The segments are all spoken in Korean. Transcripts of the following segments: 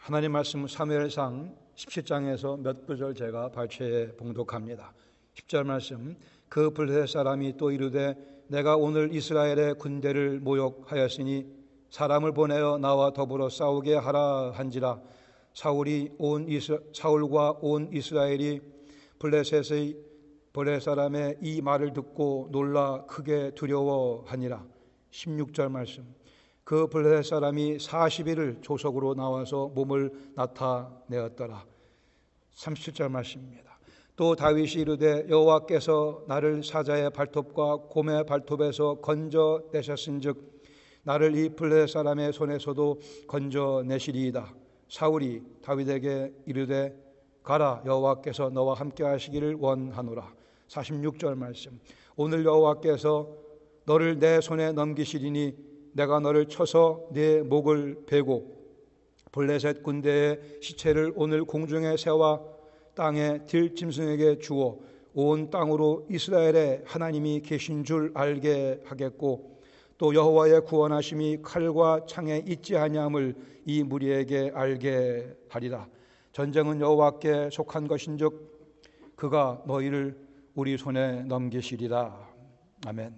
하나님 말씀 사무엘상 17장에서 몇 구절 제가 발췌해 봉독합니다. 10절 말씀, 그 블레셋 사람이 또 이르되 내가 오늘 이스라엘의 군대를 모욕하였으니 사람을 보내어 나와 더불어 싸우게 하라 한지라. 사울과 온 이스라엘이 블레셋 사람의 이 말을 듣고 놀라 크게 두려워하니라. 16절 말씀, 그 블레셋 사람이 40일을 조석으로 나와서 몸을 나타내었더라. 37절 말씀입니다. 또 다윗이 이르되 여호와께서 나를 사자의 발톱과 곰의 발톱에서 건져내셨은즉 나를 이 블레셋 사람의 손에서도 건져내시리이다. 사울이 다윗에게 이르되 가라, 여호와께서 너와 함께 하시기를 원하노라. 46절 말씀, 오늘 여호와께서 너를 내 손에 넘기시리니 내가 너를 쳐서 네 목을 베고 블레셋 군대의 시체를 오늘 공중의 새와 땅의 들짐승에게 주어 온 땅으로 이스라엘의 하나님이 계신 줄 알게 하겠고 또 여호와의 구원하심이 칼과 창에 있지 아니함을 이 무리에게 알게 하리라. 전쟁은 여호와께 속한 것인즉 그가 너희를 우리 손에 넘기시리라. 아멘.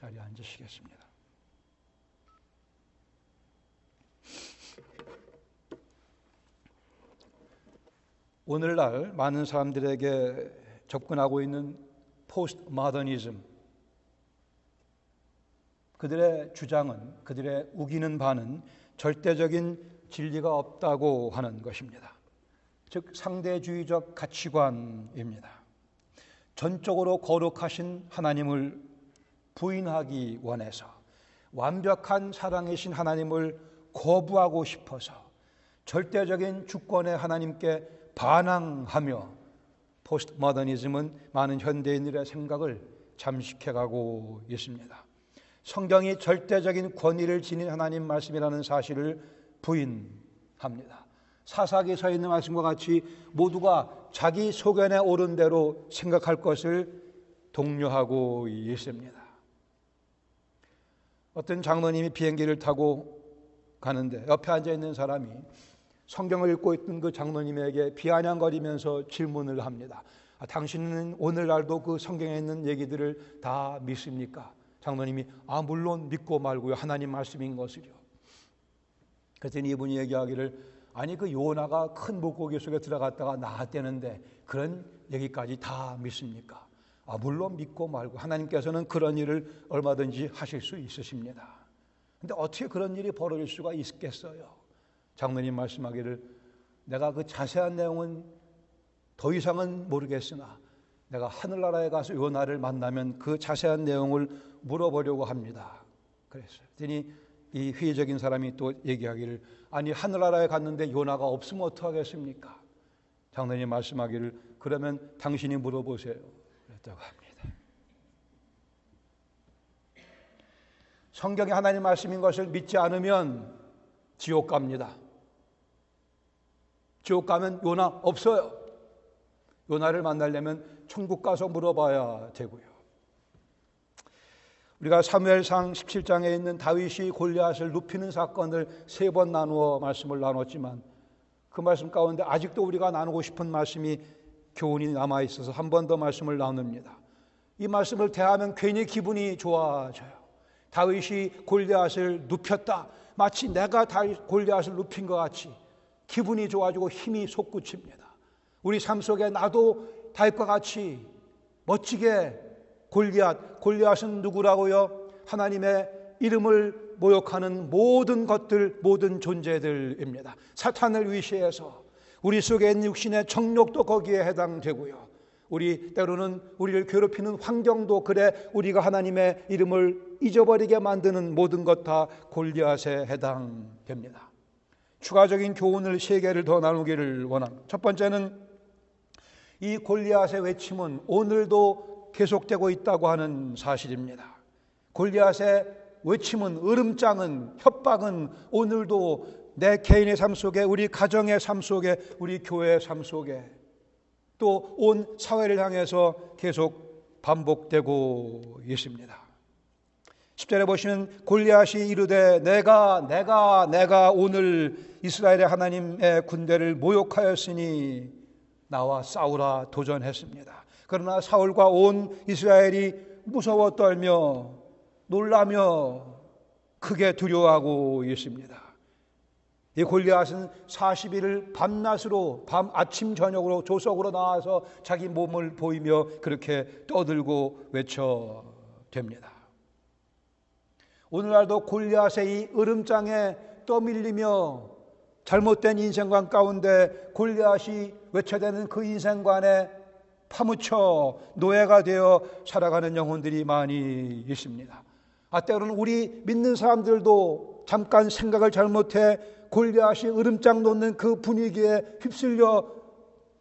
자리에 앉으시겠습니다. 오늘날 많은 사람들에게 접근하고 있는 포스트 모더니즘, 그들의 주장은, 그들의 우기는 바는 절대적인 진리가 없다고 하는 것입니다. 즉 상대주의적 가치관입니다. 전적으로 거룩하신 하나님을 부인하기 원해서, 완벽한 사랑이신 하나님을 거부하고 싶어서 절대적인 주권의 하나님께 반항하며 포스트 모더니즘은 많은 현대인들의 생각을 잠식해가고 있습니다. 성경이 절대적인 권위를 지닌 하나님 말씀이라는 사실을 부인합니다. 사사기에 서 있는 말씀과 같이 모두가 자기 소견에 옳은 대로 생각할 것을 독려하고 있습니다. 어떤 장로님이 비행기를 타고 가는데 옆에 앉아있는 사람이 성경을 읽고 있던 그 장로님에게 비아냥거리면서 질문을 합니다. 당신은 오늘날도 그 성경에 있는 얘기들을 다 믿습니까? 장로님이 물론 믿고 말고요, 하나님 말씀인 것을요. 그랬더니 이분이 얘기하기를 아니 그 요나가 큰 물고기 속에 들어갔다가 나왔다는데 그런 얘기까지 다 믿습니까? 물론 믿고 말고 하나님께서는 그런 일을 얼마든지 하실 수 있으십니다. 근데 어떻게 그런 일이 벌어질 수가 있겠어요? 장로님 말씀하기를 내가 그 자세한 내용은 더 이상은 모르겠으나 내가 하늘나라에 가서 요나를 만나면 그 자세한 내용을 물어보려고 합니다. 그랬어요. 그랬더니 이 회의적인 사람이 또 얘기하기를 아니 하늘나라에 갔는데 요나가 없으면 어떡하겠습니까? 장로님 말씀하기를 그러면 당신이 물어보세요. 그랬다고 합니다. 성경이 하나님 말씀인 것을 믿지 않으면 지옥 갑니다. 지옥 가면 요나 없어요. 요나를 만나려면 천국 가서 물어봐야 되고요. 우리가 사무엘상 17장에 있는 다윗이 골리앗을 눕히는 사건을 3번 나누어 말씀을 나눴지만 그 말씀 가운데 아직도 우리가 나누고 싶은 말씀이 교훈이 남아있어서 한 번 더 말씀을 나눕니다. 이 말씀을 대하면 괜히 기분이 좋아져요. 다윗이 골리앗을 눕혔다. 마치 내가 골리앗을 눕힌 것 같이 기분이 좋아지고 힘이 솟구칩니다. 우리 삶 속에 나도 다윗과 같이 멋지게 골리앗은 누구라고요? 하나님의 이름을 모욕하는 모든 것들, 모든 존재들입니다. 사탄을 위시해서 우리 속에 있는 육신의 정욕도 거기에 해당되고요. 때로는 우리를 괴롭히는 환경도 그래 우리가 하나님의 이름을 잊어버리게 만드는 모든 것 다 골리앗에 해당됩니다. 추가적인 교훈을 3개를 더 나누기를 원합니다. 첫 번째는 이 골리앗의 외침은 오늘도 계속되고 있다고 하는 사실입니다. 골리앗의 외침은, 으름장은, 협박은 오늘도 내 개인의 삶 속에, 우리 가정의 삶 속에, 우리 교회의 삶 속에 또 온 사회를 향해서 계속 반복되고 있습니다. 10절에 보시면 골리앗이 이르되 내가 오늘 이스라엘의 하나님의 군대를 모욕하였으니 나와 싸우라 도전했습니다. 그러나 사울과 온 이스라엘이 무서워 떨며 놀라며 크게 두려워하고 있습니다. 이 골리앗은 40일을 밤낮으로 아침 저녁으로 조석으로 나와서 자기 몸을 보이며 그렇게 떠들고 외쳐댑니다. 오늘날도 골리앗의 이 으름장에 떠밀리며 잘못된 인생관 가운데 골리앗이 외쳐대는 그 인생관에 파묻혀 노예가 되어 살아가는 영혼들이 많이 있습니다. 때로는 우리 믿는 사람들도 잠깐 생각을 잘못해 골리앗이 으름장 놓는 그 분위기에 휩쓸려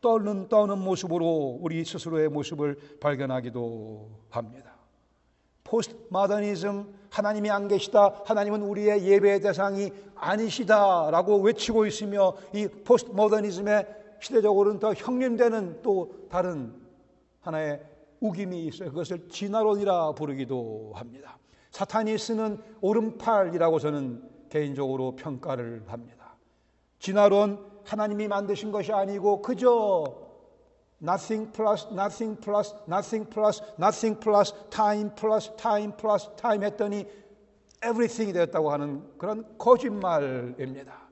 떠는 모습으로 우리 스스로의 모습을 발견하기도 합니다. 포스트 모더니즘, 하나님이 안 계시다, 하나님은 우리의 예배의 대상이 아니시다라고 외치고 있으며 이 포스트 모더니즘의 시대적으로는 더 형님되는 또 다른 하나의 우김이 있어요. 그것을 진화론이라 부르기도 합니다. 사탄이 쓰는 오른팔이라고 저는 개인적으로 평가를 합니다. 진화론, 하나님이 만드신 것이 아니고 그저 nothing plus nothing plus nothing plus nothing plus time plus time plus time 했더니 everything이 되었다고 하는 그런 거짓말입니다.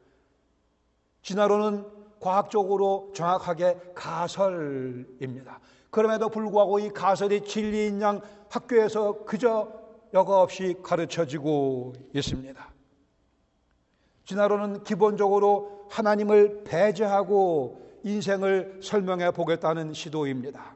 진화론은 과학적으로 정확하게 가설입니다. 그럼에도 불구하고 이 가설이 진리인 양 학교에서 그저 여과 없이 가르쳐지고 있습니다. 진화론은 기본적으로 하나님을 배제하고 인생을 설명해 보겠다는 시도입니다.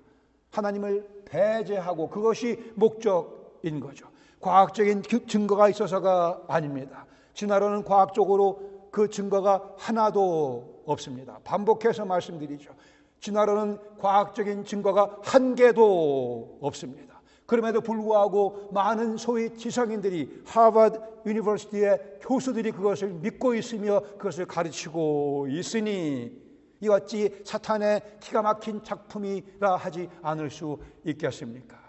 하나님을 배제하고 그것이 목적인 거죠. 과학적인 증거가 있어서가 아닙니다. 진화론은 과학적으로 그 증거가 하나도 없습니다. 반복해서 말씀드리죠. 진화론은 과학적인 증거가 한 개도 없습니다. 그럼에도 불구하고 많은 소위 지성인들이 하버드 유니버시티의 교수들이 그것을 믿고 있으며 그것을 가르치고 있으니 이 어찌 사탄의 기가 막힌 작품이라 하지 않을 수 있겠습니까?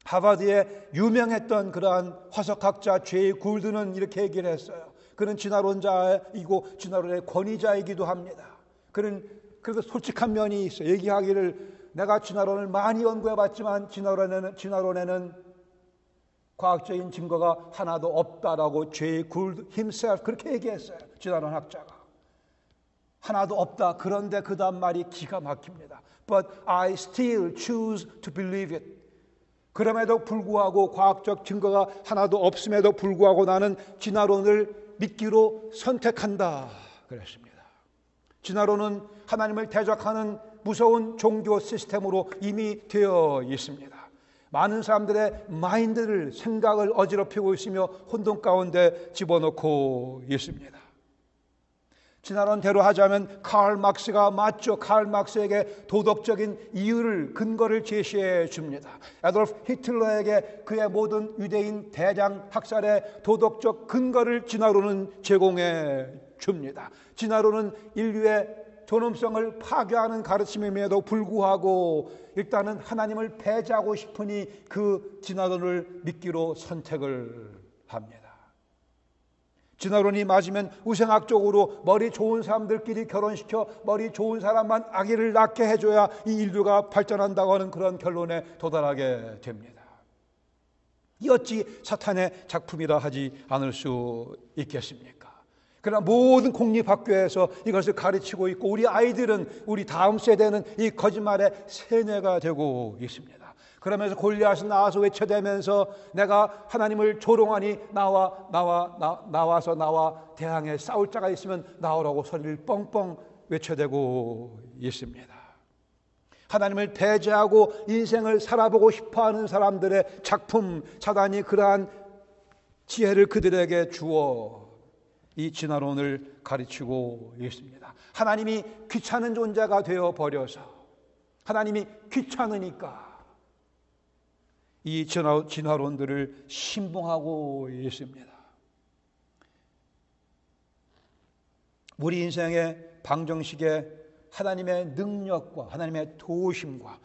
하버드에 유명했던 그러한 화석학자 제이 굴드는 이렇게 얘기를 했어요. 그는 진화론자이고 진화론의 권위자이기도 합니다. 그는 그래도 솔직한 면이 있어요. 얘기하기를 내가 진화론을 많이 연구해봤지만 진화론에는 과학적인 증거가 하나도 없다라고 제이 굴드 himself 그렇게 얘기했어요. 진화론 학자가. 하나도 없다. 그런데 그 다음 말이 기가 막힙니다. But I still choose to believe it. 그럼에도 불구하고 과학적 증거가 하나도 없음에도 불구하고 나는 진화론을 믿기로 선택한다. 그랬습니다. 진화론은 하나님을 대적하는 무서운 종교 시스템으로 이미 되어 있습니다. 많은 사람들의 마인드를, 생각을 어지럽히고 있으며 혼돈 가운데 집어넣고 있습니다. 진화론대로 하자면 칼 막스가 맞죠. 칼 막스에게 도덕적인 이유를, 근거를 제시해 줍니다. 애돌프 히틀러에게 그의 모든 유대인 대량 학살의 도덕적 근거를 진화론은 제공해 줍니다. 진화론은 인류의 존엄성을 파괴하는 가르침임에도 불구하고 일단은 하나님을 배제하고 싶으니 그 진화론을 믿기로 선택을 합니다. 진화론이 맞으면 우생학적으로 머리 좋은 사람들끼리 결혼시켜 머리 좋은 사람만 아기를 낳게 해줘야 이 인류가 발전한다고 하는 그런 결론에 도달하게 됩니다. 이 어찌 사탄의 작품이라 하지 않을 수 있겠습니까? 그러나 모든 공립학교에서 이것을 가르치고 있고 우리 아이들은, 우리 다음 세대는 이 거짓말의 세뇌가 되고 있습니다. 그러면서 골리앗은 나와서 외쳐대면서 내가 하나님을 조롱하니 나와서 나와 대항해 싸울 자가 있으면 나오라고 소리를 뻥뻥 외쳐대고 있습니다. 하나님을 배제하고 인생을 살아보고 싶어하는 사람들의 작품, 사단이 그러한 지혜를 그들에게 주어 이 진화론을 가르치고 있습니다. 하나님이 귀찮은 존재가 되어 버려서 하나님이 귀찮으니까 이 진화론들을 신봉하고 있습니다. 우리 인생의 방정식에 하나님의 능력과 하나님의 도우심과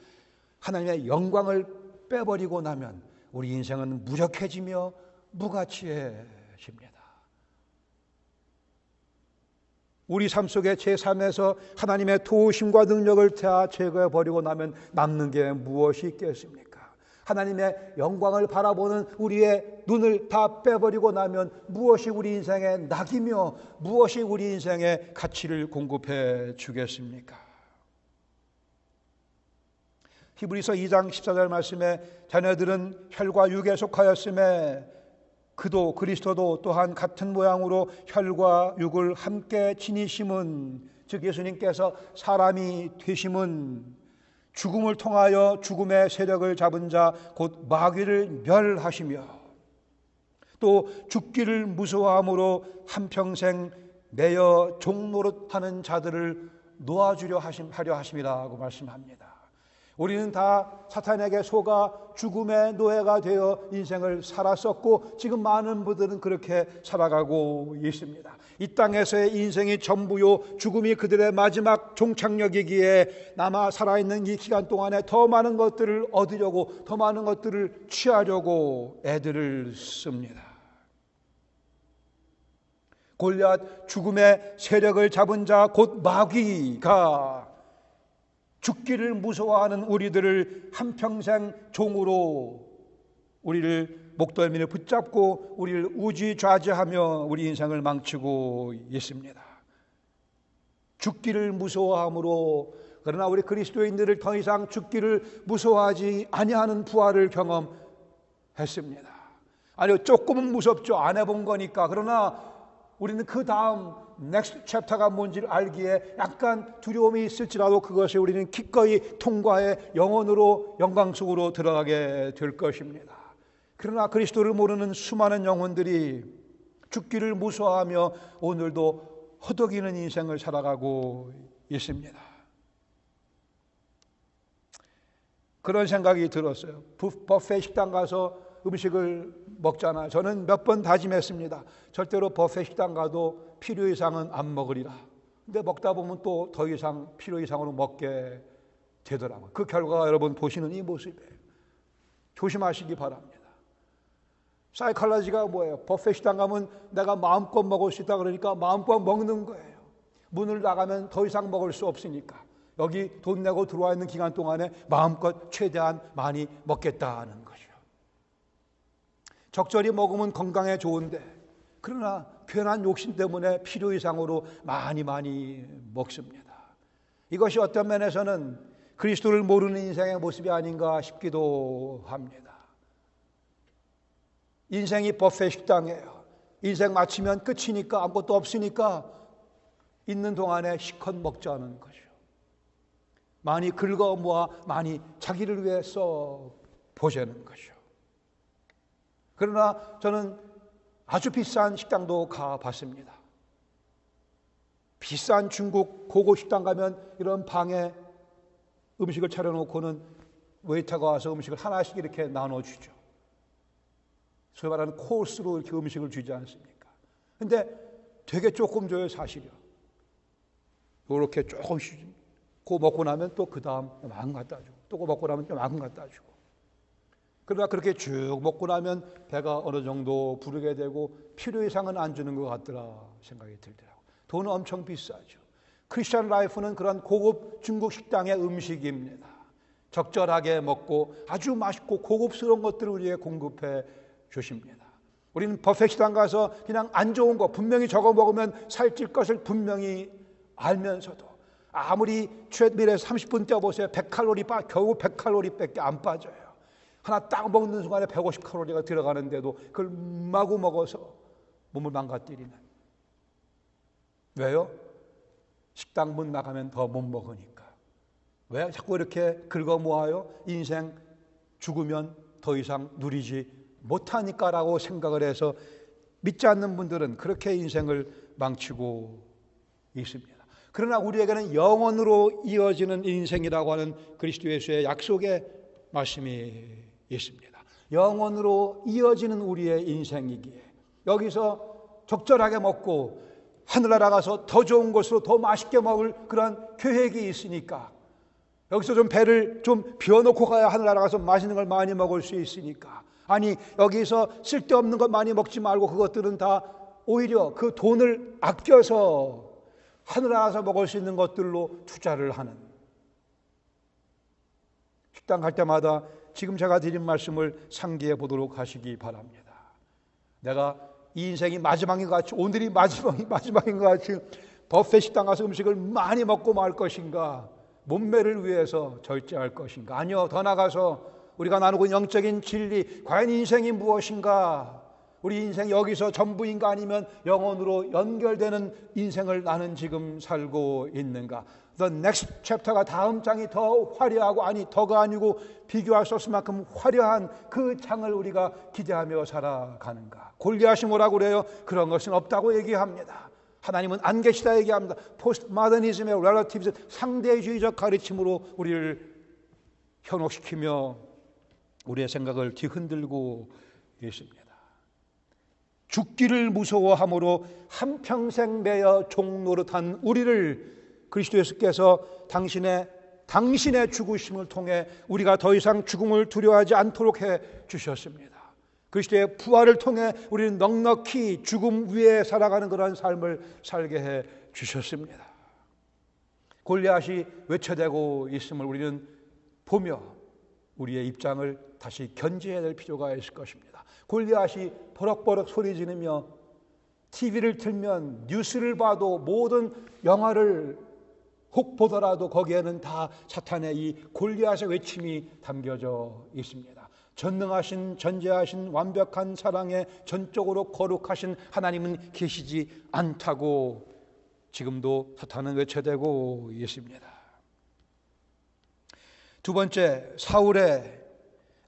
하나님의 영광을 빼버리고 나면 우리 인생은 무력해지며 무가치해집니다. 우리 삶 속에 제3에서 하나님의 도우심과 능력을 다 제거해 버리고 나면 남는 게 무엇이 있겠습니까? 하나님의 영광을 바라보는 우리의 눈을 다 빼버리고 나면 무엇이 우리 인생의 낙이며 무엇이 우리 인생의 가치를 공급해 주겠습니까? 히브리서 2장 14절 말씀에 자녀들은 혈과 육에 속하였음에 그도 그리스도도 또한 같은 모양으로 혈과 육을 함께 지니심은, 즉 예수님께서 사람이 되심은 죽음을 통하여 죽음의 세력을 잡은 자 곧 마귀를 멸하시며 또 죽기를 무서워함으로 한평생 매여 종노릇하는 자들을 놓아주려 하려 하심이라고 말씀합니다. 우리는 다 사탄에게 속아 죽음의 노예가 되어 인생을 살았었고 지금 많은 분들은 그렇게 살아가고 있습니다. 이 땅에서의 인생이 전부요, 죽음이 그들의 마지막 종착역이기에 남아 살아있는 이 기간 동안에 더 많은 것들을 얻으려고, 더 많은 것들을 취하려고 애들을 씁니다. 골리앗, 죽음의 세력을 잡은 자 곧 마귀가 죽기를 무서워하는 우리들을 한평생 종으로 우리를 목덜미를 붙잡고 우리를 우지좌지하며 우리 인생을 망치고 있습니다. 죽기를 무서워함으로, 그러나 우리 그리스도인들을 더 이상 죽기를 무서워하지 아니하는 부활을 경험했습니다. 아니요, 조금은 무섭죠. 안 해본 거니까. 그러나 우리는 그 다음 넥스트 챕터가 뭔지를 알기에 약간 두려움이 있을지라도 그것을 우리는 기꺼이 통과해 영원으로, 영광 속으로 들어가게 될 것입니다. 그러나 그리스도를 모르는 수많은 영혼들이 죽기를 무서워하며 오늘도 허덕이는 인생을 살아가고 있습니다. 그런 생각이 들었어요. 뷔페 식당 가서 음식을 먹잖아요. 저는 몇 번 다짐했습니다. 절대로 뷔페 식당 가도 필요 이상은 안 먹으리라. 근데 먹다 보면 또 더 이상 필요 이상으로 먹게 되더라고요. 그 결과가 여러분 보시는 이 모습이에요. 조심하시기 바랍니다. 사이콜로지가 뭐예요? 뷔페 식당 가면 내가 마음껏 먹을 수 있다 그러니까 마음껏 먹는 거예요. 문을 나가면 더 이상 먹을 수 없으니까 여기 돈 내고 들어와 있는 기간 동안에 마음껏 최대한 많이 먹겠다는 거죠. 적절히 먹으면 건강에 좋은데, 그러나 괜한 욕심 때문에 필요 이상으로 많이 먹습니다. 이것이 어떤 면에서는 그리스도를 모르는 인생의 모습이 아닌가 싶기도 합니다. 인생이 뷔페 식당이에요. 인생 마치면 끝이니까, 아무것도 없으니까 있는 동안에 실컷 먹자는 거죠. 많이 긁어 모아 많이 자기를 위해 써 보자는 거죠. 그러나 저는 아주 비싼 식당도 가봤습니다. 비싼 중국 고급 식당 가면 이런 방에 음식을 차려놓고는 웨이터가 와서 음식을 하나씩 이렇게 나눠주죠. 소위 말하는 코스로 이렇게 음식을 주지 않습니까? 근데 되게 조금 줘요, 사실이요. 이렇게 조금씩 고 먹고 나면 또 그 다음 요만큼 갖다 주고, 또 먹고 나면 요만큼 갖다 주고. 그러나 그렇게 쭉 먹고 나면 배가 어느 정도 부르게 되고 필요 이상은 안 주는 것 같더라 생각이 들더라고요. 돈은 엄청 비싸죠. 크리스천 라이프는 그런 고급 중국 식당의 음식입니다. 적절하게 먹고 아주 맛있고 고급스러운 것들을 우리에게 공급해 주십니다. 우리는 뷔페 식당 가서 그냥 안 좋은 거, 분명히 저거 먹으면 살찔 것을 분명히 알면서도 아무리 트레드밀에서 30분 뛰어보세요. 100칼로리 겨우 100칼로리밖에 안 빠져요. 하나 딱 먹는 순간에 150칼로리가 들어가는데도 그걸 마구 먹어서 몸을 망가뜨리는. 왜요? 식당 문 나가면 더 못 먹으니까. 왜 자꾸 이렇게 긁어 모아요? 인생 죽으면 더 이상 누리지 못하니까라고 생각을 해서 믿지 않는 분들은 그렇게 인생을 망치고 있습니다. 그러나 우리에게는 영원으로 이어지는 인생이라고 하는 그리스도 예수의 약속의 말씀이 있습니다. 영원으로 이어지는 우리의 인생이기에 여기서 적절하게 먹고 하늘나라 가서 더 좋은 것으로 더 맛있게 먹을 그런 계획이 있으니까, 여기서 좀 배를 좀 비워놓고 가야 하늘나라 가서 맛있는 걸 많이 먹을 수 있으니까, 아니, 여기서 쓸데없는 것 많이 먹지 말고 그것들은 다 오히려 그 돈을 아껴서 하늘나라에서 먹을 수 있는 것들로 투자를 하는, 식당 갈 때마다 지금 제가 드린 말씀을 상기해 보도록 하시기 바랍니다. 내가 이 인생이 마지막인 것 같이, 오늘이 마지막인 것 같이 뷔페 식당 가서 음식을 많이 먹고 말 것인가, 몸매를 위해서 절제할 것인가, 아니요, 더 나가서 우리가 나누고 영적인 진리, 과연 인생이 무엇인가, 우리 인생 여기서 전부인가 아니면 영혼으로 연결되는 인생을 나는 지금 살고 있는가. The next chapter가 다음 장이 더 화려하고, 아니 더가 아니고 비교할 수 없을 만큼 화려한 그 장을 우리가 기대하며 살아가는가. 골리앗이 뭐라고 그래요? 그런 것은 없다고 얘기합니다. 하나님은 안 계시다 얘기합니다. 포스트모더니즘의 relativism, 상대주의적 가르침으로 우리를 현혹시키며 우리의 생각을 뒤흔들고 있습니다. 죽기를 무서워함으로 한평생 매여 종노릇한 우리를 그리스도 예수께서 당신의 죽으심을 통해 우리가 더 이상 죽음을 두려워하지 않도록 해 주셨습니다. 그리스도의 부활을 통해 우리는 넉넉히 죽음 위에 살아가는 그런 삶을 살게 해 주셨습니다. 골리앗이 외쳐대고 있음을 우리는 보며 우리의 입장을 다시 견지해야 될 필요가 있을 것입니다. 골리앗이 버럭버럭 소리 지르며 TV를 틀면, 뉴스를 봐도, 모든 영화를 혹 보더라도 거기에는 다 사탄의 이 골리앗의 외침이 담겨져 있습니다. 전능하신, 전제하신, 완벽한 사랑에 전적으로 거룩하신 하나님은 계시지 않다고 지금도 사탄은 외쳐대고 있습니다. 두 번째, 사울의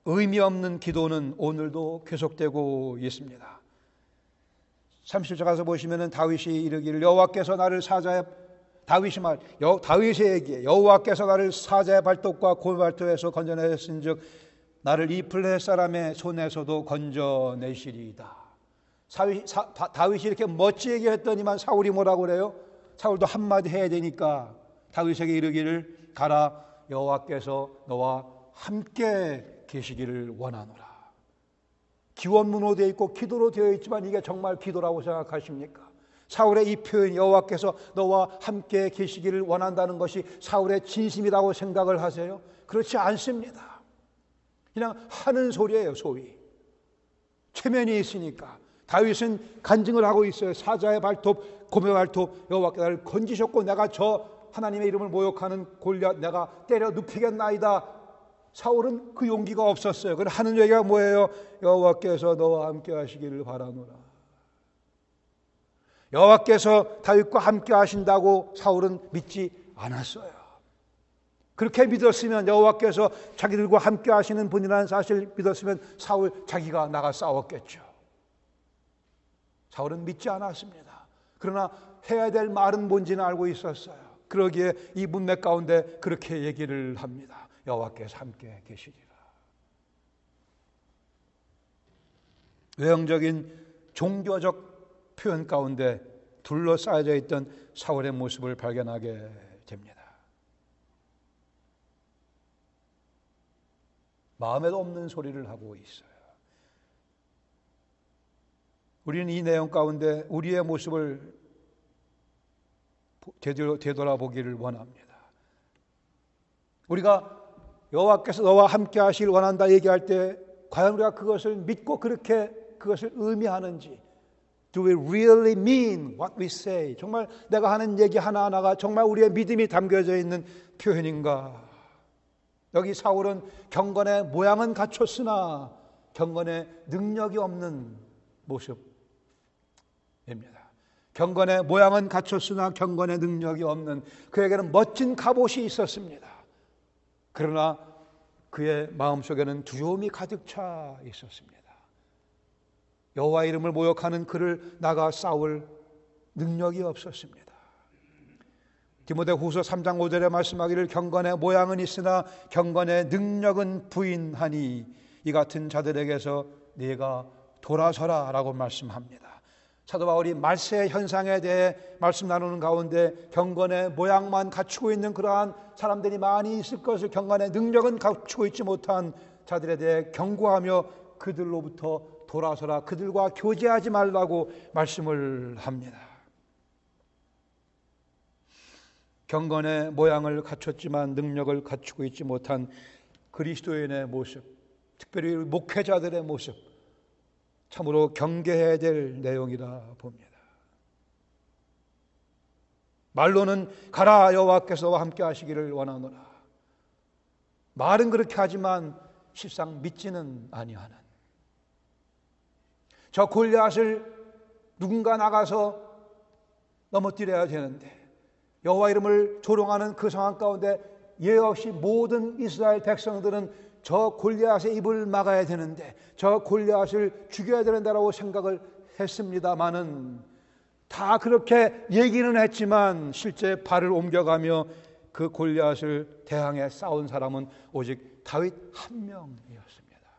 의미 없는 기도는 오늘도 계속되고 있습니다. 30절 가서 보시면은 다윗이 이르기를 여호와께서 나를 사자의, 다윗의 얘기에 여호와께서 나를 사자의 발톱과 고발톱에서 건져내셨은즉 나를 이 블레셋 사람의 손에서도 건져내시리이다. 다윗이 이렇게 멋지게 얘기했더니만 사울이 뭐라고 그래요? 사울도 한마디 해야 되니까 다윗에게 이르기를 가라, 여호와께서 너와 함께 계시기를 원하노라. 기원문으로 되어 있고 기도로 되어 있지만 이게 정말 기도라고 생각하십니까? 사울의 이 표현, 여호와께서 너와 함께 계시기를 원한다는 것이 사울의 진심이라고 생각을 하세요? 그렇지 않습니다. 그냥 하는 소리예요, 소위. 체면이 있으니까. 다윗은 간증을 하고 있어요. 사자의 발톱, 곰의 발톱, 여호와께서 나를 건지셨고 내가 저 하나님의 이름을 모욕하는 골리앗 내가 때려 눕히겠나이다. 사울은 그 용기가 없었어요. 그럼 하는 얘기가 뭐예요? 여호와께서 너와 함께 하시기를 바라노라. 여호와께서 다윗과 함께 하신다고 사울은 믿지 않았어요. 그렇게 믿었으면, 여호와께서 자기들과 함께 하시는 분이라는 사실을 믿었으면 사울 자기가 나가 싸웠겠죠. 사울은 믿지 않았습니다. 그러나 해야 될 말은 뭔지는 알고 있었어요. 그러기에 이 문맥 가운데 그렇게 얘기를 합니다. 여호와께서 함께 계시리라. 외형적인 종교적 표현 가운데 둘러싸여져 있던 사울의 모습을 발견하게 됩니다. 마음에도 없는 소리를 하고 있어요. 우리는 이 내용 가운데 우리의 모습을 되돌아보기를 원합니다. 우리가 여호와께서 너와 함께 하시길 원한다 얘기할 때 과연 우리가 그것을 믿고 그렇게 그것을 의미하는지, Do we really mean what we say? 정말 내가 하는 얘기 하나하나가 정말 우리의 믿음이 담겨져 있는 표현인가? 여기 사울은 경건의 모양은 갖췄으나 경건의 능력이 없는 모습입니다. 경건의 모양은 갖췄으나 경건의 능력이 없는, 그에게는 멋진 갑옷이 있었습니다. 그러나 그의 마음속에는 두려움이 가득 차 있었습니다. 여호와 이름을 모욕하는 그를 나가 싸울 능력이 없었습니다. 디모데후서 3장 5절에 말씀하기를 경건의 모양은 있으나 경건의 능력은 부인하니 이 같은 자들에게서 네가 돌아서라 라고 말씀합니다. 사도 바울이 말세 현상에 대해 말씀 나누는 가운데 경건의 모양만 갖추고 있는 그러한 사람들이 많이 있을 것을, 경건의 능력은 갖추고 있지 못한 자들에 대해 경고하며 그들로부터 돌아서라. 그들과 교제하지 말라고 말씀을 합니다. 경건의 모양을 갖췄지만 능력을 갖추고 있지 못한 그리스도인의 모습, 특별히 목회자들의 모습, 참으로 경계해야 될 내용이라 봅니다. 말로는 가라 여호와께서 함께 하시기를 원하노라. 말은 그렇게 하지만 실상 믿지는 아니하는, 저 골리앗을 누군가 나가서 넘어뜨려야 되는데 여호와 이름을 조롱하는 그 상황 가운데 예외 없이 모든 이스라엘 백성들은 저 골리앗의 입을 막아야 되는데, 저 골리앗을 죽여야 된다라고 생각을 했습니다마는, 다 그렇게 얘기는 했지만 실제 발을 옮겨가며 그 골리앗을 대항해 싸운 사람은 오직 다윗 한 명이었습니다.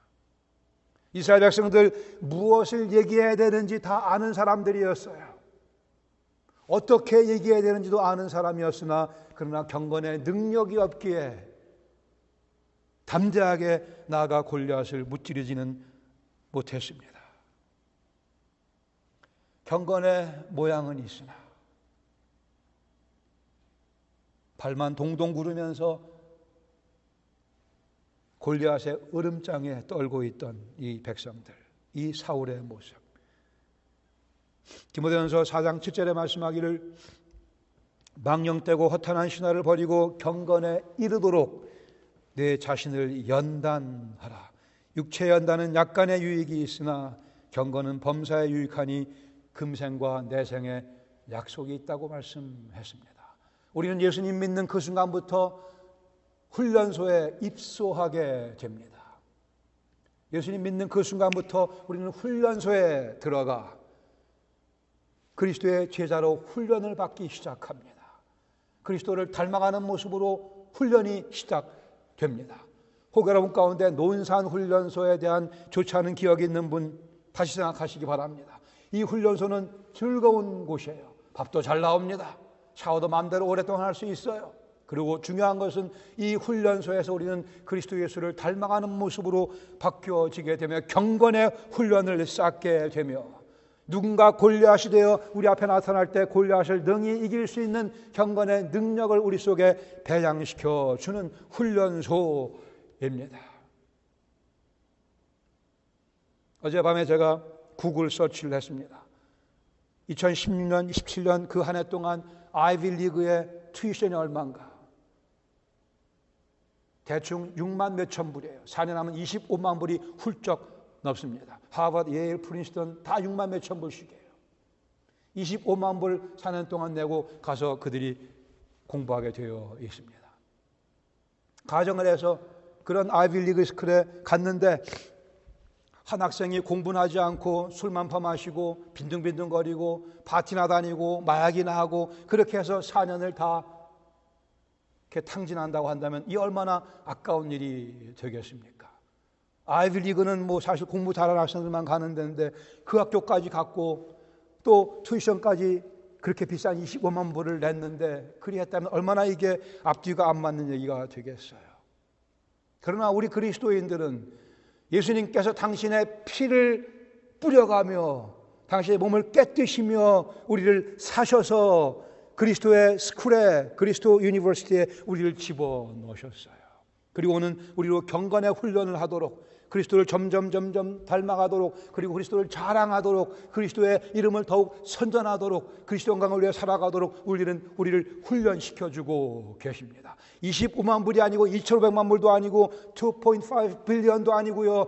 이스라엘 백성들 무엇을 얘기해야 되는지 다 아는 사람들이었어요. 어떻게 얘기해야 되는지도 아는 사람이었으나 그러나 경건의 능력이 없기에 담대하게 나아가 골리앗을 무찌르지는 못했습니다. 경건의 모양은 있으나 발만 동동 구르면서 골리앗의 으름장에 떨고 있던 이 백성들, 이 사울의 모습. 디모데전서 4장 7절에 말씀하기를 망령되고 허탄한 신화를 버리고 경건에 이르도록 내 자신을 연단하라. 육체의 연단은 약간의 유익이 있으나 경건은 범사에 유익하니 금생과 내생에 약속이 있다고 말씀했습니다. 우리는 예수님 믿는 그 순간부터 훈련소에 입소하게 됩니다. 예수님 믿는 그 순간부터 우리는 훈련소에 들어가 그리스도의 제자로 훈련을 받기 시작합니다. 그리스도를 닮아가는 모습으로 훈련이 시작됩니다. 혹 여러분 가운데 논산 훈련소에 대한 좋지 않은 기억이 있는 분 다시 생각하시기 바랍니다. 이 훈련소는 즐거운 곳이에요. 밥도 잘 나옵니다. 샤워도 마음대로 오랫동안 할 수 있어요. 그리고 중요한 것은 이 훈련소에서 우리는 그리스도 예수를 닮아가는 모습으로 바뀌어지게 되며 경건의 훈련을 쌓게 되며, 누군가 골리앗이 되어 우리 앞에 나타날 때 골리앗을 능히 이길 수 있는 경건의 능력을 우리 속에 배양시켜 주는 훈련소입니다. 어젯밤에 제가 구글 서치를 했습니다. 2016년, 27년 그 한 해 동안 아이비리그의 튜이션이 얼마인가? 대충 6만 몇천 불이에요. 4년 하면 25만 불이 훌쩍 넘습니다. 하버드, 예일, 프린스턴 다 6만 몇천 불씩이에요. 25만 불 4년 동안 내고 가서 그들이 공부하게 되어 있습니다. 가정을 해서 그런 아이비리그 스쿨에 갔는데 한 학생이 공부는 하지 않고 술만 퍼마시고 빈둥빈둥거리고 파티나 다니고 마약이나 하고 그렇게 해서 4년을 다 이렇게 탕진한다고 한다면 이 얼마나 아까운 일이 되겠습니까? 아이비리그는 뭐 사실 공부 잘하는 학생들만 가는 데인데 그 학교까지 갔고 또 튜이션까지 그렇게 비싼 25만 불을 냈는데 그리했다면 얼마나 이게 앞뒤가 안 맞는 얘기가 되겠어요. 그러나 우리 그리스도인들은 예수님께서 당신의 피를 뿌려가며 당신의 몸을 깨뜨시며 우리를 사셔서 그리스도의 스쿨에, 그리스도 유니버시티에 우리를 집어넣으셨어요. 그리고 오는 우리로 경건의 훈련을 하도록, 그리스도를 점점 닮아가도록, 그리고 그리스도를 자랑하도록, 그리스도의 이름을 더욱 선전하도록, 그리스도 영광을 위해 살아가도록 우리를 훈련시켜주고 계십니다. 25만 불이 아니고 2,500만 불도 아니고 2.5 빌리언도 아니고요.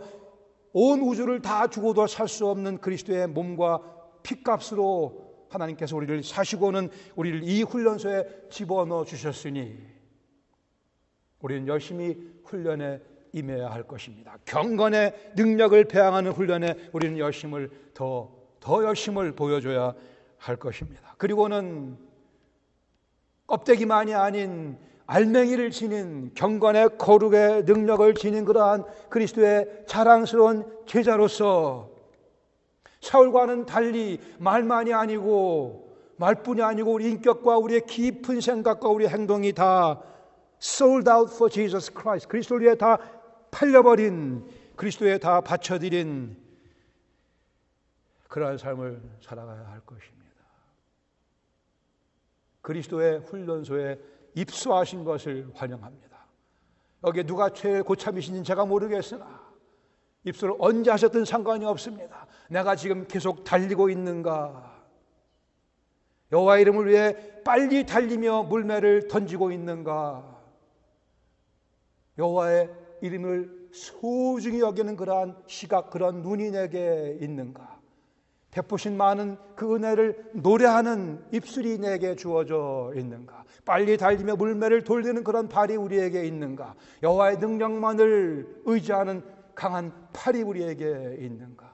온 우주를 다 주고도 살 수 없는 그리스도의 몸과 피값으로 하나님께서 우리를 사시고는 우리를 이 훈련소에 집어넣어 주셨으니 우리는 열심히 훈련에 임해야 할 것입니다. 경건의 능력을 배양하는 훈련에 우리는 더 열심을 보여줘야 할 것입니다. 그리고는 껍데기만이 아닌 알맹이를 지닌 경건의 거룩의 능력을 지닌 그러한 그리스도의 자랑스러운 제자로서 사울과는 달리 말만이 아니고 말뿐이 아니고 우리 인격과 우리의 깊은 생각과 우리의 행동이 다 sold out for Jesus Christ, 그리스도를 위해 다 팔려버린 그리스도에 다 바쳐드린 그러한 삶을 살아가야 할 것입니다. 그리스도의 훈련소에 입소하신 것을 환영합니다. 여기에 누가 최 고참이신지는 제가 모르겠으나 입소를 언제 하셨든 상관이 없습니다. 내가 지금 계속 달리고 있는가? 여호와 이름을 위해 빨리 달리며 물매를 던지고 있는가? 여호와의 이름을 소중히 여기는 그러한 시각, 그런 눈이 내게 있는가? 베푸신 많은 그 은혜를 노래하는 입술이 내게 주어져 있는가? 빨리 달리며 물매를 돌리는 그런 발이 우리에게 있는가? 여호와의 능력만을 의지하는 강한 팔이 우리에게 있는가?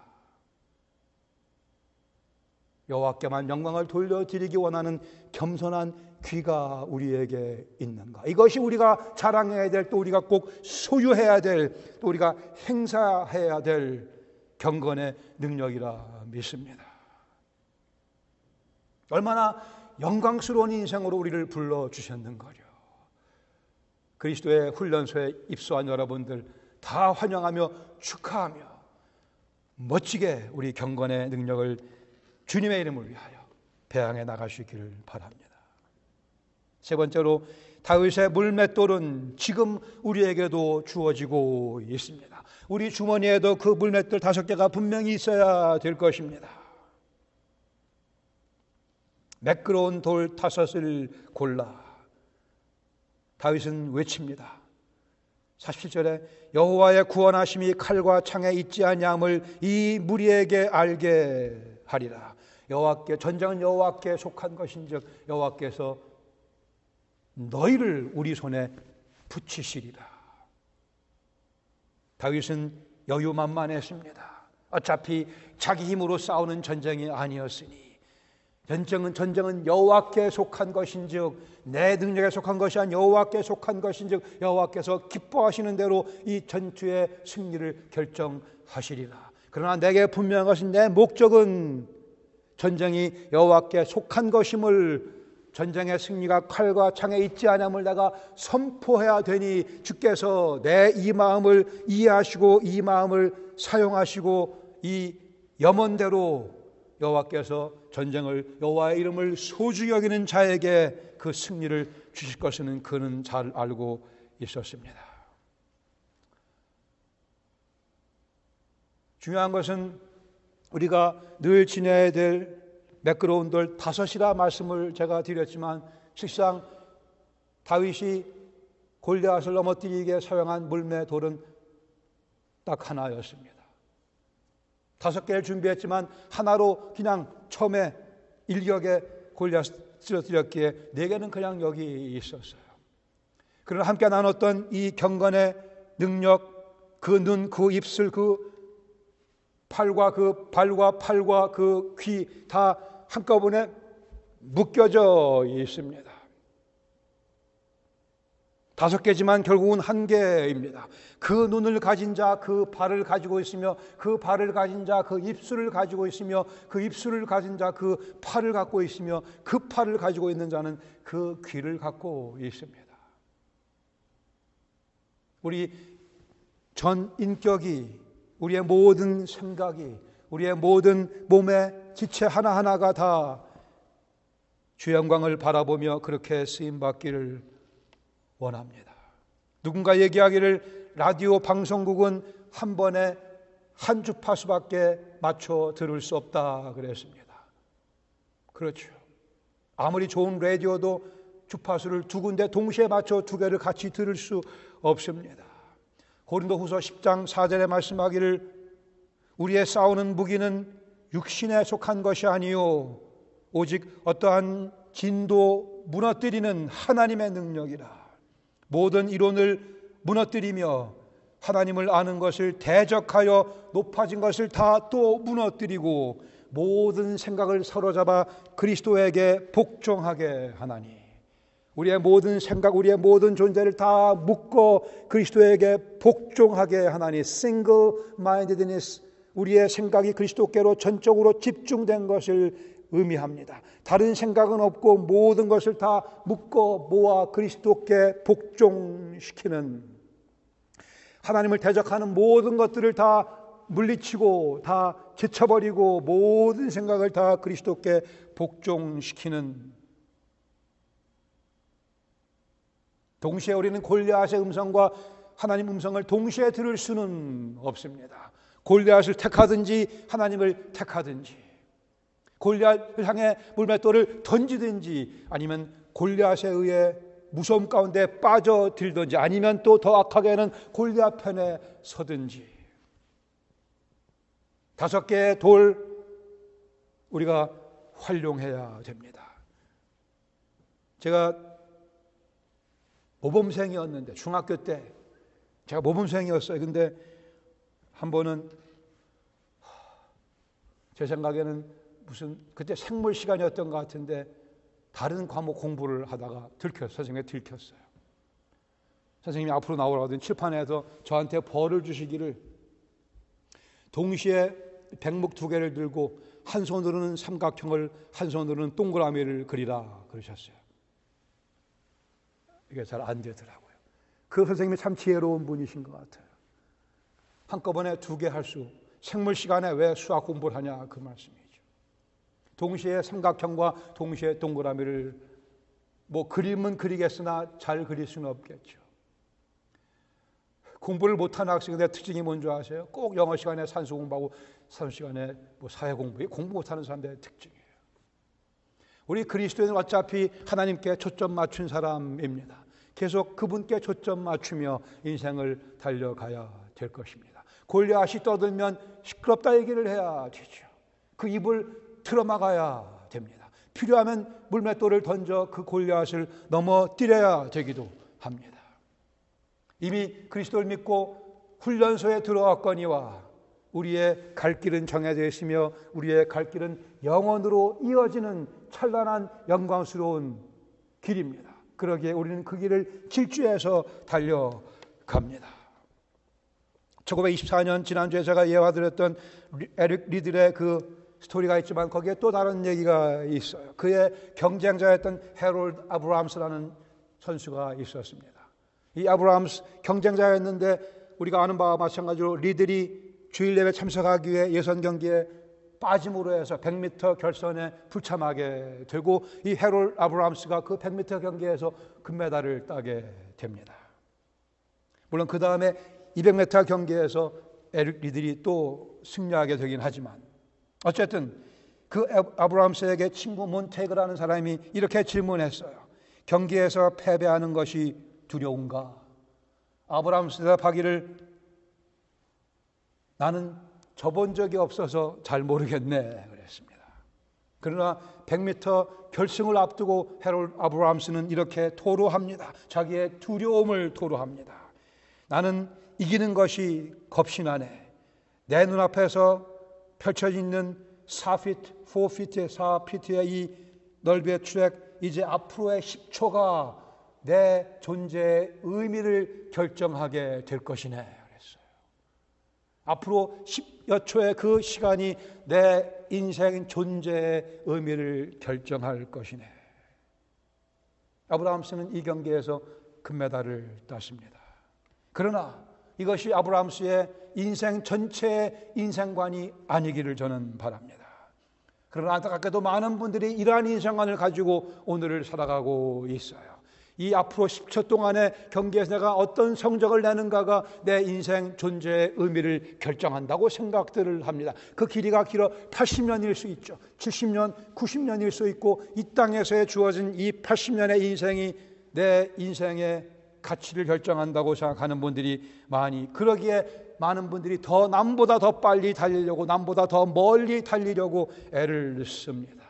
여호와께만 영광을 돌려드리기 원하는 겸손한 귀가 우리에게 있는가? 이것이 우리가 자랑해야 될, 또 우리가 꼭 소유해야 될, 또 우리가 행사해야 될 경건의 능력이라 믿습니다. 얼마나 영광스러운 인생으로 우리를 불러주셨는가요. 그리스도의 훈련소에 입소한 여러분들 다 환영하며 축하하며 멋지게 우리 경건의 능력을 주님의 이름을 위하여 배양해 나가시기를 바랍니다. 세 번째로 다윗의 물맷돌은 지금 우리에게도 주어지고 있습니다. 우리 주머니에도 그 물맷돌 5개가 분명히 있어야 될 것입니다. 매끄러운 돌 5을 골라 다윗은 외칩니다. 47절에 여호와의 구원하심이 칼과 창에 있지 아니함을 이 무리에게 알게 하리라. 여호와께, 전쟁은 여호와께 속한 것인즉 여호와께서 너희를 우리 손에 붙이시리라. 다윗은 여유만만했습니다. 어차피 자기 힘으로 싸우는 전쟁이 아니었으니 전쟁은 여호와께 속한 것인즉, 내 능력에 속한 것이 아닌 여호와께 속한 것인즉 여호와께서 기뻐하시는 대로 이 전투의 승리를 결정하시리라. 그러나 내게 분명한 것은 내 목적은 전쟁이 여호와께 속한 것임을, 전쟁의 승리가 칼과 창에 있지 않음을 내가 선포해야 되니 주께서 내 이 마음을 이해하시고 이 마음을 사용하시고 이 염원대로 여호와께서 전쟁을, 여호와의 이름을 소중히 여기는 자에게 그 승리를 주실 것은 그는 잘 알고 있었습니다. 중요한 것은 우리가 늘 지내야 될 매끄러운 돌 5이라 말씀을 제가 드렸지만, 실상 다윗이 골리앗을 넘어뜨리기에 사용한 물매 돌은 딱 하나였습니다. 5개를 준비했지만 하나로 그냥 처음에 일격에 골리앗을 쓰러뜨렸기에 4개는 그냥 여기 있었어요. 그러나 함께 나눴던 이 경건의 능력, 그 눈, 그 입술, 그 팔과 그 발과 팔과 그 귀 다 한꺼번에 묶여져 있습니다. 5개지만 결국은 1개입니다. 그 눈을 가진 자 그 발을 가지고 있으며, 그 발을 가진 자 그 입술을 가지고 있으며, 그 입술을 가진 자 그 팔을 갖고 있으며, 그 팔을 가지고 있는 자는 그 귀를 갖고 있습니다. 우리 전 인격이, 우리의 모든 생각이, 우리의 모든 몸의 지체 하나하나가 다 주 영광을 바라보며 그렇게 쓰임받기를 원합니다. 누군가 얘기하기를 라디오 방송국은 한 번에 한 주파수밖에 맞춰 들을 수 없다 그랬습니다. 그렇죠. 아무리 좋은 라디오도 주파수를 2군데 동시에 맞춰 2개를 같이 들을 수 없습니다. 고린도후서 10장 4절에 말씀하기를 우리의 싸우는 무기는 육신에 속한 것이 아니요 오직 어떠한 진도 무너뜨리는 하나님의 능력이라. 모든 이론을 무너뜨리며 하나님을 아는 것을 대적하여 높아진 것을 다 또 무너뜨리고 모든 생각을 사로잡아 그리스도에게 복종하게 하나니. 우리의 모든 생각, 우리의 모든 존재를 다 묶어 그리스도에게 복종하게 하나니. single-mindedness, 우리의 생각이 그리스도께로 전적으로 집중된 것을 의미합니다. 다른 생각은 없고 모든 것을 다 묶어 모아 그리스도께 복종시키는 하나님을 대적하는 모든 것들을 다 물리치고 다 제쳐버리고 모든 생각을 다 그리스도께 복종시키는, 동시에 우리는 골리앗의 음성과 하나님 음성을 동시에 들을 수는 없습니다. 골리앗을 택하든지 하나님을 택하든지, 골리앗을 향해 물맷돌을 던지든지, 아니면 골리앗에 의해 무서움 가운데 빠져들든지, 아니면 또 더 악하게는 골리앗 편에 서든지, 5개의 돌 우리가 활용해야 됩니다. 제가 모범생이었는데, 중학교 때 제가 모범생이었어요. 근데 한 번은 제 생각에는 무슨 그때 생물 시간이었던 것 같은데 다른 과목 공부를 하다가 선생님이 들켰어요. 선생님이 앞으로 나오라고 칠판에서 저한테 벌을 주시기를, 동시에 백목 2개를 들고 한 손으로는 삼각형을 한 손으로는 동그라미를 그리라 그러셨어요. 이게 잘 안 되더라고요. 그 선생님이 참 지혜로운 분이신 것 같아요. 한꺼번에 2개 할 수, 생물 시간에 왜 수학 공부를 하냐 그 말씀이죠. 동시에 삼각형과 동시에 동그라미를 그림은 그리겠으나 잘 그릴 수는 없겠죠. 공부를 못하는 학생들의 특징이 뭔지 아세요? 꼭 영어 시간에 산수 공부하고 산수 시간에 사회 공부 못하는 사람들의 특징이에요. 우리 그리스도인은 어차피 하나님께 초점 맞춘 사람입니다. 계속 그분께 초점 맞추며 인생을 달려가야 될 것입니다. 골리앗이 떠들면 시끄럽다 얘기를 해야 되죠. 그 입을 틀어막아야 됩니다. 필요하면 물맷돌을 던져 그 골리앗을 넘어뜨려야 되기도 합니다. 이미 그리스도를 믿고 훈련소에 들어왔거니와 우리의 갈 길은 정해져 있으며 우리의 갈 길은 영원으로 이어지는 찬란한 영광스러운 길입니다. 그러기에 우리는 그 길을 질주해서 달려갑니다. 1924년 지난주에 제가 예화드렸던 에릭 리들의 그 스토리가 있지만 거기에 또 다른 얘기가 있어요. 그의 경쟁자였던 해롤드 아브라함스라는 선수가 있었습니다. 이 아브라함스 경쟁자였는데 우리가 아는 바와 마찬가지로 리들이 주일 예배 참석하기 위해 예선 경기에 빠짐으로 해서 100m 결선에 불참하게 되고 이 해롤드 아브라함스가 그 100m 경기에서 금메달을 따게 됩니다. 물론 그 다음에 200m 경기에서 에릭 리들이 또 승리하게 되긴 하지만 어쨌든 그 아브라함스에게 친구 몬테그라는 사람이 이렇게 질문했어요. 경기에서 패배하는 것이 두려운가? 아브라함스 대답하기를 나는 져본 적이 없어서 잘 모르겠네 그랬습니다. 그러나 100m 결승을 앞두고 해롤드 아브라함스는 이렇게 토로합니다. 자기의 두려움을 토로합니다. 나는 이기는 것이 겁이 나네. 내 눈앞에서 펼쳐져 있는 4피트의 이 넓이의 트랙, 이제 앞으로의 10초가 내 존재의 의미를 결정하게 될 것이네 그랬어요. 앞으로 10여 초의 그 시간이 내 인생 존재의 의미를 결정할 것이네. 아브라함스는 이 경기에서 금메달을 땄습니다. 그러나 이것이 아브라함스의 인생 전체의 인생관이 아니기를 저는 바랍니다. 그러나 안타깝게도 많은 분들이 이러한 인생관을 가지고 오늘을 살아가고 있어요. 이 앞으로 10초 동안의 경기에서 내가 어떤 성적을 내는가가 내 인생 존재의 의미를 결정한다고 생각들을 합니다. 그 길이가 길어 80년일 수 있죠. 70년, 90년일 수 있고 이 땅에서 주어진 이 80년의 인생이 내 인생의 가치를 결정한다고 생각하는 분들이 많이, 그러기에 많은 분들이 남보다 더 빨리 달리려고, 남보다 더 멀리 달리려고 애를 씁니다.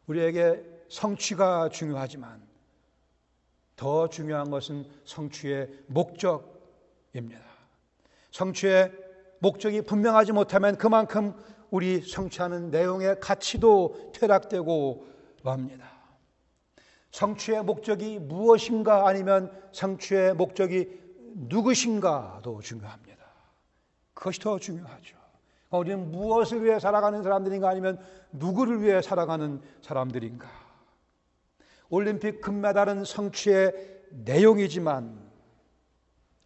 우리에게 성취가 중요하지만 더 중요한 것은 성취의 목적입니다. 성취의 목적이 분명하지 못하면 그만큼 우리 성취하는 내용의 가치도 퇴락되고 맙니다. 성취의 목적이 무엇인가 아니면 성취의 목적이 누구신가도 중요합니다. 그것이 더 중요하죠. 우리는 무엇을 위해 살아가는 사람들인가 아니면 누구를 위해 살아가는 사람들인가. 올림픽 금메달은 성취의 내용이지만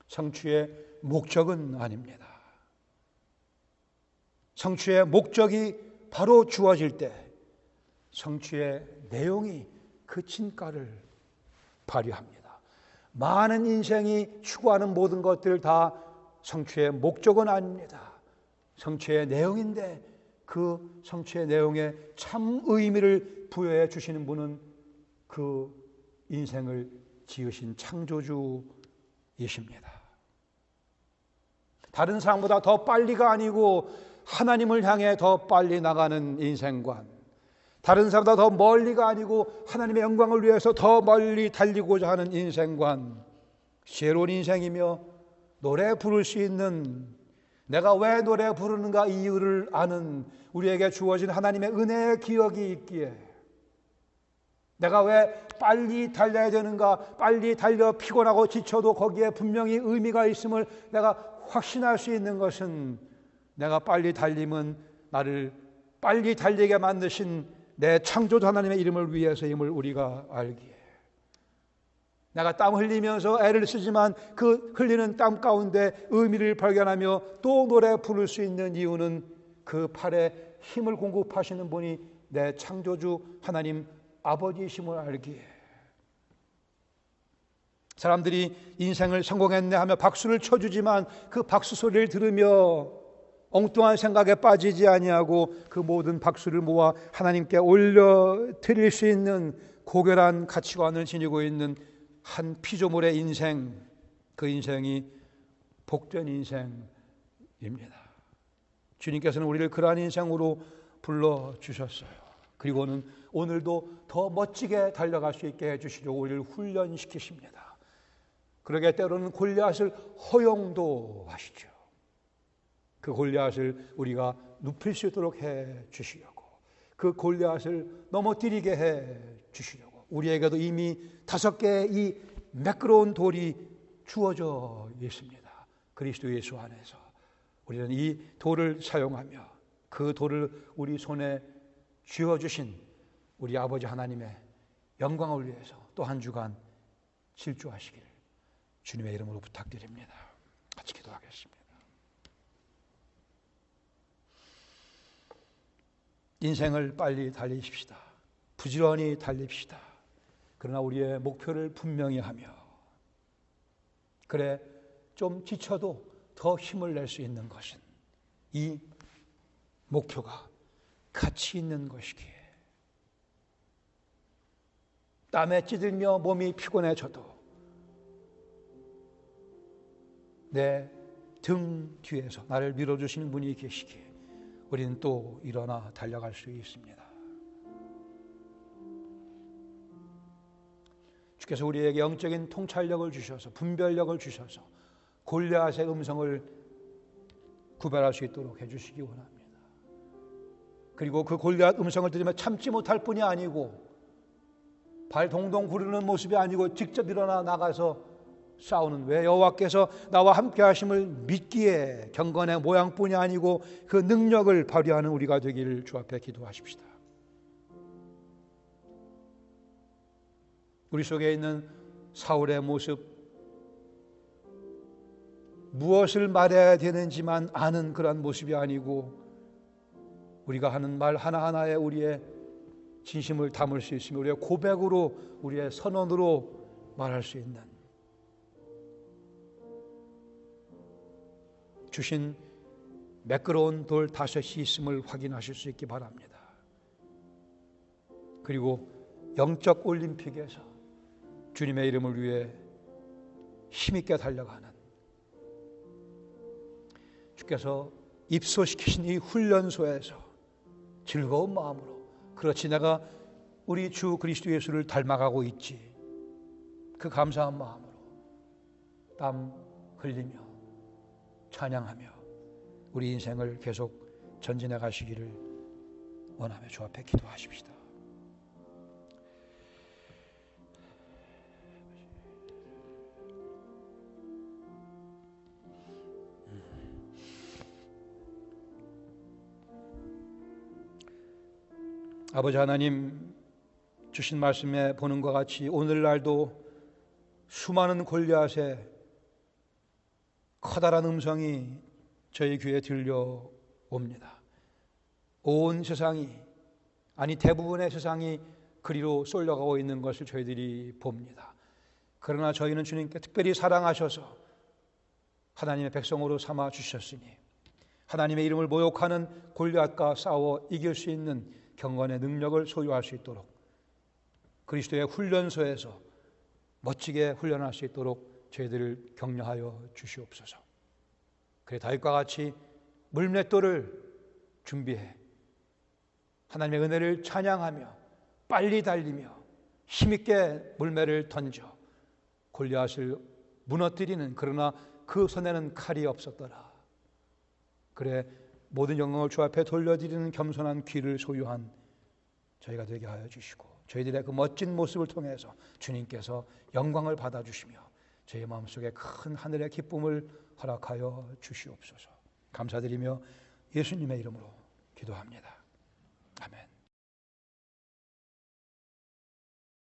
성취의 목적은 아닙니다. 성취의 목적이 바로 주어질 때 성취의 내용이 그 진가를 발휘합니다. 많은 인생이 추구하는 모든 것들 다 성취의 목적은 아닙니다. 성취의 내용인데 그 성취의 내용에 참 의미를 부여해 주시는 분은 그 인생을 지으신 창조주이십니다. 다른 사람보다 더 빨리가 아니고 하나님을 향해 더 빨리 나가는 인생관, 다른 사람보다 더 멀리가 아니고 하나님의 영광을 위해서 더 멀리 달리고자 하는 인생관, 지혜로운 인생이며 노래 부를 수 있는, 내가 왜 노래 부르는가 이유를 아는 우리에게 주어진 하나님의 은혜의 기억이 있기에, 내가 왜 빨리 달려야 되는가, 빨리 달려 피곤하고 지쳐도 거기에 분명히 의미가 있음을 내가 확신할 수 있는 것은, 내가 빨리 달리면 나를 빨리 달리게 만드신 내 창조주 하나님의 이름을 위해서임을 우리가 알기에, 내가 땀 흘리면서 애를 쓰지만 그 흘리는 땀 가운데 의미를 발견하며 또 노래 부를 수 있는 이유는 그 팔에 힘을 공급하시는 분이 내 창조주 하나님 아버지이심을 알기에, 사람들이 인생을 성공했네 하며 박수를 쳐주지만 그 박수 소리를 들으며 엉뚱한 생각에 빠지지 아니하고 그 모든 박수를 모아 하나님께 올려드릴 수 있는 고결한 가치관을 지니고 있는 한 피조물의 인생, 그 인생이 복된 인생입니다. 주님께서는 우리를 그러한 인생으로 불러주셨어요. 그리고는 오늘도 더 멋지게 달려갈 수 있게 해주시려고 우리를 훈련시키십니다. 그러게 때로는 골리앗을 허용도 하시죠. 그 골리앗을 우리가 눕힐 수 있도록 해 주시려고, 그 골리앗을 넘어뜨리게 해 주시려고 우리에게도 이미 5개의 이 매끄러운 돌이 주어져 있습니다. 그리스도 예수 안에서 우리는 이 돌을 사용하며 그 돌을 우리 손에 쥐어주신 우리 아버지 하나님의 영광을 위해서 또 한 주간 질주하시기를 주님의 이름으로 부탁드립니다. 같이 기도하겠습니다. 인생을 빨리 달리십시다. 부지런히 달립시다. 그러나 우리의 목표를 분명히 하며, 그래 좀 지쳐도 더 힘을 낼 수 있는 것은 이 목표가 가치 있는 것이기에, 땀에 찌들며 몸이 피곤해져도 내 등 뒤에서 나를 밀어주시는 분이 계시기에 우리는 또 일어나 달려갈 수 있습니다. 주께서 우리에게 영적인 통찰력을 주셔서, 분별력을 주셔서 골리앗의 음성을 구별할 수 있도록 해주시기 원합니다. 그리고 그 골리앗 음성을 들으며 참지 못할 뿐이 아니고, 발 동동 구르는 모습이 아니고 직접 일어나 나가서 싸우는, 왜 여호와께서 나와 함께 하심을 믿기에 경건의 모양뿐이 아니고 그 능력을 발휘하는 우리가 되기를 주 앞에 기도하십시다. 우리 속에 있는 사울의 모습, 무엇을 말해야 되는지만 아는 그런 모습이 아니고, 우리가 하는 말 하나하나에 우리의 진심을 담을 수 있으며 우리의 고백으로, 우리의 선언으로 말할 수 있는 주신 매끄러운 돌 5이 있음을 확인하실 수 있기 바랍니다. 그리고 영적 올림픽에서 주님의 이름을 위해 힘있게 달려가는, 주께서 입소시키신 이 훈련소에서 즐거운 마음으로, 그렇지 내가 우리 주 그리스도 예수를 닮아가고 있지, 그 감사한 마음으로 땀 흘리며 찬양하며 우리 인생을 계속 전진해 가시기를 원하며 주 앞에 기도하십시다. 아버지 하나님, 주신 말씀에 보는 것 같이 오늘날도 수많은 골리앗의 커다란 음성이 저희 귀에 들려옵니다. 온 세상이, 아니 대부분의 세상이 그리로 쏠려가고 있는 것을 저희들이 봅니다. 그러나 저희는 주님께 특별히 사랑하셔서 하나님의 백성으로 삼아 주셨으니 하나님의 이름을 모욕하는 골리앗과 싸워 이길 수 있는 경건의 능력을 소유할 수 있도록 그리스도의 훈련소에서 멋지게 훈련할 수 있도록 저희들을 격려하여 주시옵소서. 그래 다윗과 같이 물맷돌을 준비해 하나님의 은혜를 찬양하며 빨리 달리며 힘있게 물매를 던져 골리앗을 무너뜨리는, 그러나 그 손에는 칼이 없었더라. 그래 모든 영광을 주 앞에 돌려드리는 겸손한 귀를 소유한 저희가 되게 하여 주시고 저희들의 그 멋진 모습을 통해서 주님께서 영광을 받아주시며 저희 마음속에 큰 하늘의 기쁨을 허락하여 주시옵소서. 감사드리며 예수님의 이름으로 기도합니다.